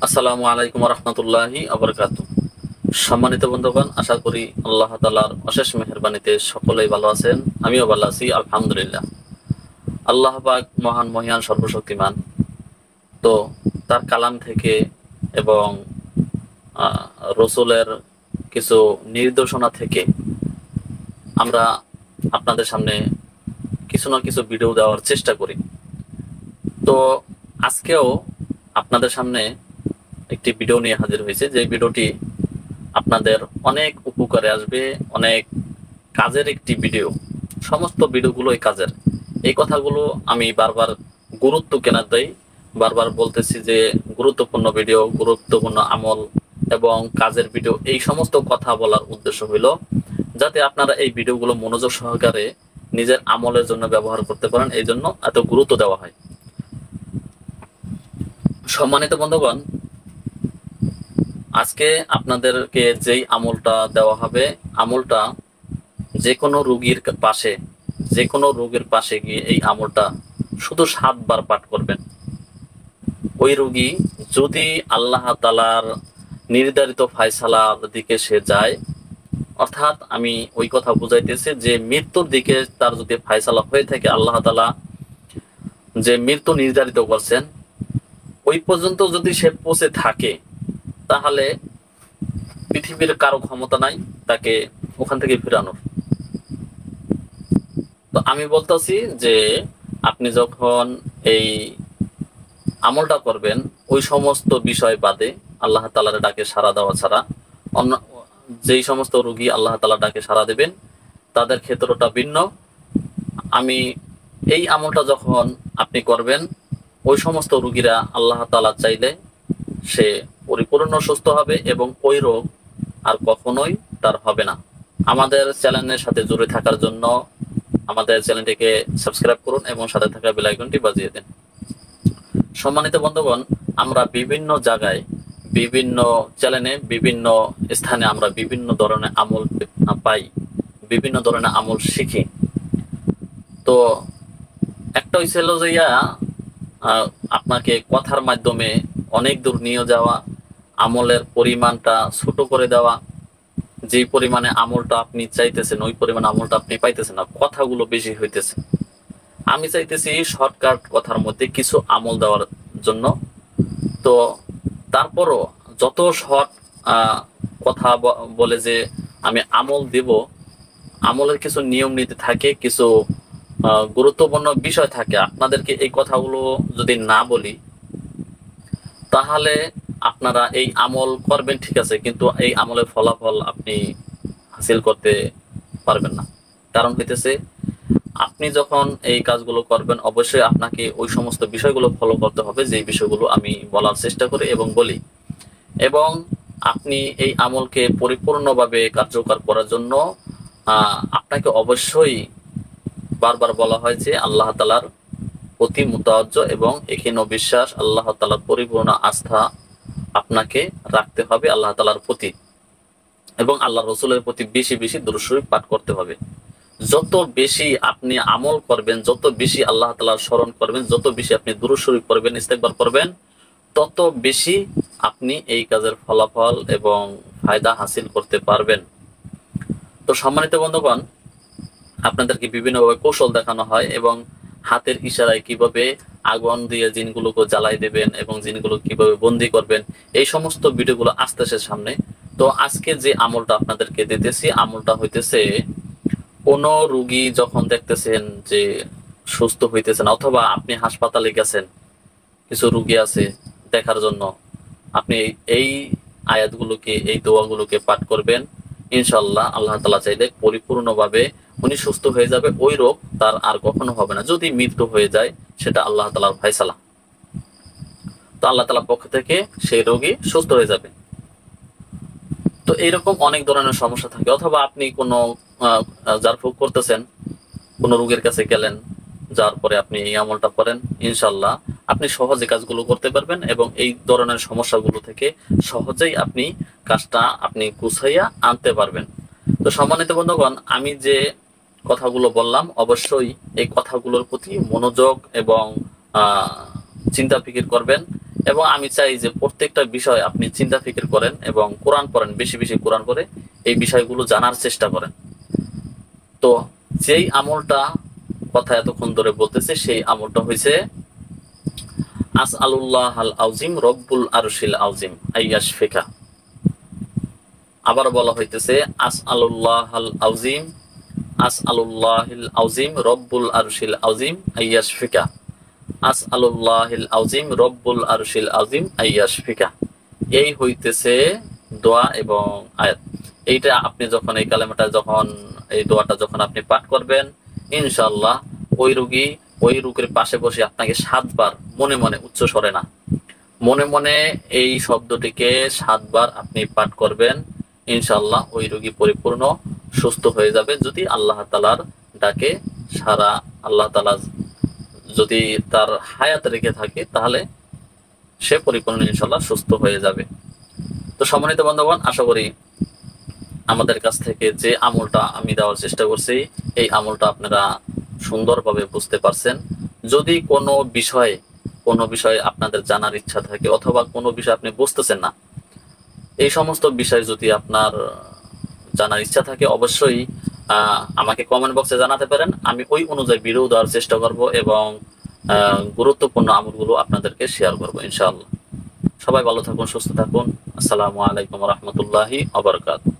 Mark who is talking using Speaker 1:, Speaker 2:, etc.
Speaker 1: আসসালামু আলাইকুম রহমতুল্লাহি আবরকাতু। সম্মানিত বন্ধুগণ, আশা করি আল্লাহ তাআলার অশেষ মেহেরবানিতে সকলেই ভালো আছেন। আমিও ভালো আছি, আলহামদুলিল্লাহ। আল্লাহ পাক মহান মহিয়ান সর্বশক্তিমান। তো তার কালাম থেকে এবং রসুলের কিছু নির্দেশনা থেকে আমরা আপনাদের সামনে কিছু না কিছু ভিডিও দেওয়ার চেষ্টা করি। তো আজকেও আপনাদের সামনে একটি ভিডিও নিয়ে হাজির হয়েছে, যে ভিডিওটি আপনাদের অনেক উপকারে আসবে, অনেক কাজের একটি ভিডিও। সমস্ত ভিডিওগুলোই কাজের। এই কথাগুলো আমি বারবার গুরুত্ব কেন দেই, বারবার বলতেছি যে গুরুত্বপূর্ণ ভিডিও, গুরুত্বপূর্ণ আমল এবং কাজের ভিডিও। এই সমস্ত কথা বলার উদ্দেশ্য হইল যাতে আপনারা এই ভিডিওগুলো মনোযোগ সহকারে নিজের আমলের জন্য ব্যবহার করতে পারেন, এই জন্য এত গুরুত্ব দেওয়া হয়। সম্মানিত বন্ধুগণ, আজকে আপনাদেরকে যেই আমলটা দেওয়া হবে, আমলটা যে কোনো রোগীর পাশে, যে কোনো রোগীর পাশে গিয়ে এই আমলটা শুধু 7 বার পাঠ করবেন। ওই রোগী যদি আল্লাহ তাআলার নির্ধারিত ফায়সালার দিকে সে যায়, অর্থাৎ আমি ওই কথা বুঝাইতেছি যে মৃত্যুর দিকে তার যদি ফায়সালা হয়ে থাকে, আল্লাহ তাআলা যে মৃত্যু নির্ধারিত করছেন ওই পর্যন্ত যদি সে পৌঁছে থাকে, তাহলে পৃথিবীর কারো ক্ষমতা নাই তাকে ওখান থেকে ফেরানোর। তো আমি বলতেছি যে আপনি যখন এই আমলটা করবেন, ওই সমস্ত বিষয় বাদে আল্লাহ তাআলার ডাকে সাড়া দেওয়া ছাড়া অন্য যেই সমস্ত রোগী আল্লাহ তাআলা ডাকে সাড়া দেবেন তাদের ক্ষেত্রটা ভিন্ন। আমি এই আমলটা যখন আপনি করবেন, ওই সমস্ত রোগীরা আল্লাহ তাআলা চাইলে সে পরিপূর্ণ সুস্থ হবে এবং ওই রোগ আর কখনোই তার হবে না। আমাদের চ্যানেলের সাথে জুড়ে থাকার জন্য আমাদের চ্যানেলটিকে সাবস্ক্রাইব করুন এবং সাথে থাকা বেল আইকনটি বাজিয়ে দিন। সম্মানিত বন্ধুগণ, আমরা বিভিন্ন জায়গায়, বিভিন্ন চ্যানেলে, বিভিন্ন স্থানে আমরা বিভিন্ন ধরনের আমল পাই, বিভিন্ন ধরনের আমল শিখি। তো একটা হইছিল যে আপনাকে কথার মাধ্যমে অনেক দূর নিয়ে যাওয়া, আমলের পরিমাণটা ছোট করে দেওয়া। যেই পরিমাণে আমলটা আপনি চাইতেছেন ওই পরিমাণ আমলটা আপনি পাইতেছেন না, কথাগুলো বেশি হইতেছে। আমি চাইতেছি শর্টকাট কথার মধ্যে কিছু আমল দেওয়ার জন্য। তো তারপরও যত শর্ট কথা বলে যে আমি আমল দেব, আমলের কিছু নিয়ম নীতি থাকে, কিছু গুরুত্বপূর্ণ বিষয় থাকে। আপনাদেরকে এই কথাগুলো যদি না বলি, তাহলে আপনারা এই আমল করবেন ঠিক আছে, কিন্তু এই আমলের ফলাফল আপনি হাসিল করতে পারবেন না। কারণ হইতেছে আপনি যখন এই কাজগুলো করবেন, অবশ্যই আপনাকে ওই সমস্ত বিষয়গুলো ফলো করতে হবে যে বিষয়গুলো আমি বলার চেষ্টা করি এবং বলি। এবং আপনি এই আমলকে পরিপূর্ণভাবে কার্যকর করার জন্য আপনাকে অবশ্যই বারবার বলা হয় যে আল্লাহ তাআলার প্রতি মুতাওয়াজ্জ এবং একিন ও বিশ্বাস, আল্লাহ তাআলার পরিপূর্ণ আস্থা আপনাকে রাখতে হবে আল্লাহ তাআলার প্রতি, এবং আল্লাহ রসুলের প্রতি বেশি বেশি দুরূদ শরীফ পাঠ করতে হবে। যত বেশি আপনি আমল করবেন, যত বেশি আল্লাহ তাআলার স্মরণ করবেন, যত বেশি আপনি দুরূদ শরীফ পড়বেন, ইস্তেগফার করবেন, তত বেশি আপনি এই কাজের ফলাফল এবং ফায়দা হাসিল করতে পারবেন। তো সম্মানিত বন্ধুগণ, আপনাদেরকে বিভিন্নভাবে কৌশল দেখানো হয় এবং হাতের ইশারায় কিভাবে আগুন দিয়ে জিনগুলোকে জ্বালাই দেবেন এবং জিনগুলো কিভাবে বন্দি করবেন, এই সমস্ত ভিডিওগুলো আসতেছে সামনে। তো আজকে যে আমলটা আপনাদেরকে দিতেছি, আমলটা হইতেছে কোন রোগী যখন দেখতেছেন যে সুস্থ হইতেছেন, অথবা আপনি হাসপাতালে গেছেন, কিছু রোগী আছে দেখার জন্য, আপনি এই আয়াতগুলোকে, এই দোয়াগুলোকে পাঠ করবেন। ইনশাআল্লাহ আল্লাহ তাআলা চাইলে পরিপূর্ণভাবে উনি সুস্থ হয়ে যাবে, ওই রোগ তার আর কখনো হবে না। যদি মৃত্যু হয়ে যায় সেটা আল্লাহ তাআলার ফয়সালা, তো আল্লাহ তাআলার পক্ষ থেকে সেই রোগী সুস্থ হয়ে যাবে। তো এইরকম অনেক ধরনের সমস্যা থাকে, অথবা আপনি কোনো জারফুক করতেছেন, কোনো রোগীর কাছে গেলেন, যার পরে আপনি এই আমলটা করেন, ইনশাআল্লাহ আপনি সহজে কাজগুলো করতে পারবেন এবং এই ধরনের সমস্যাগুলো থেকে সহজেই আপনি কাজটা আপনি গুছাইয়া আনতে পারবেন। তো সম্মানিত বন্ধুগণ, আমি যে কথাগুলো বললাম, অবশ্যই এই কথাগুলোর প্রতি মনোযোগ এবং চিন্তা ফিকির করবেন এবং আমি চাই যে প্রত্যেকটা বিষয় আপনি চিন্তা ফিকির করেন এবং কোরআন পড়েন, বেশি বেশি কোরআন পড়ে এই বিষয়গুলো জানার চেষ্টা করেন। তো যেই আমলটা কথা এতক্ষণ ধরে বলতেছে সেই আমলটা হয়েছে আসআলুল্লাহ আল আযীম রব্বুল আরশিল আযীম আইয়াশফিকা। আবার বলা হইতেছে আসআলুল্লাহ আল আযীম, আসআলুল্লাহিল আযীম রব্বুল আরশিল আযীম আইয়াশফিকা, আসআলুল্লাহিল আযীম রব্বুল আরশিল আযীম আইয়াশফিকা। এই হইতেছে দোয়া এবং আয়াত। এইটা আপনি যখন এই কালেমাটা যখন এই দোয়াটা যখন আপনি পাঠ করবেন, ইনশাআল্লাহ ওই রোগীর পাশে বসে আপনাকে 7 বার মনে মনে, উচ্চ স্বরে না, মনে মনে এই শব্দটিকে 7 বার আপনি পাঠ করবেন। ইনশাআল্লাহ ওই রোগী পরিপূর্ণ সুস্থ হয়ে যাবে, যদি আল্লাহ তাআলার ডাকে সারা, আল্লাহ তাআলা যদি তার হায়াত রেখে থাকে তাহলে সে পরিপূর্ণ ইনশাআল্লাহ সুস্থ হয়ে যাবে। তো সম্মানিত বন্ধুগণ, আশা করি আমাদের কাছ থেকে যে আমলটা আমি দেওয়ার চেষ্টা করছি এই আমলটা আপনারা সুন্দরভাবে বুঝতে পারছেন। যদি কোনো বিষয়ে আপনাদের জানার ইচ্ছা থাকে অথবা কোনো বিষয় আপনি বুঝতেছেন না, এই সমস্ত বিষয় যদি আপনার জানার ইচ্ছা থাকে অবশ্যই আমাকে কমেন্ট বক্সে জানাতে পারেন। আমি ওই অনুযায়ী ভিডিও দেওয়ার চেষ্টা করব এবং গুরুত্বপূর্ণ আমলগুলো আপনাদেরকে শেয়ার করব ইনশাআল্লাহ। সবাই ভালো থাকুন, সুস্থ থাকুন। আসসালামু আলাইকুম ওয়া রাহমাতুল্লাহি ওয়া বারাকাতুহু।